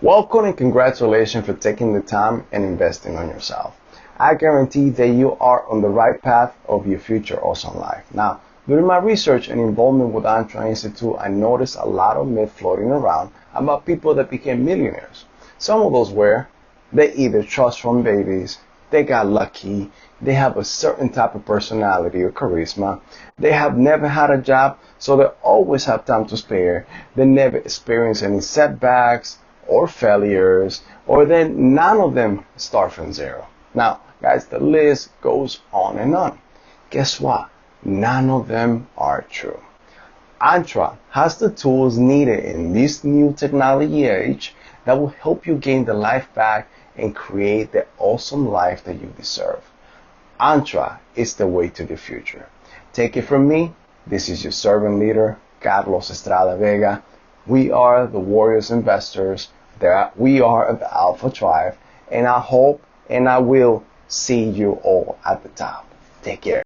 Welcome and congratulations for taking the time and investing on yourself. I guarantee that you are on the right path of your future awesome life. Now, during my research and involvement with Entre Institute, I noticed a lot of myths floating around about people that became millionaires. Some of those were they either trust fund babies, they got lucky, they have a certain type of personality or charisma, they have never had a job, so they always have time to spare, they never experience any setbacks or failures, or then none of them start from zero. Now, guys, the list goes on and on. Guess what? None of them are true. Entre has the tools needed in this new technology age that will help you gain the life back and create the awesome life that you deserve. Entre is the way to the future. Take it from me, this is your servant leader, Carlos Estrada Vega. We are the Warriors Investors. We are the Alpha Tribe, and I hope and I will see you all at the top. Take care.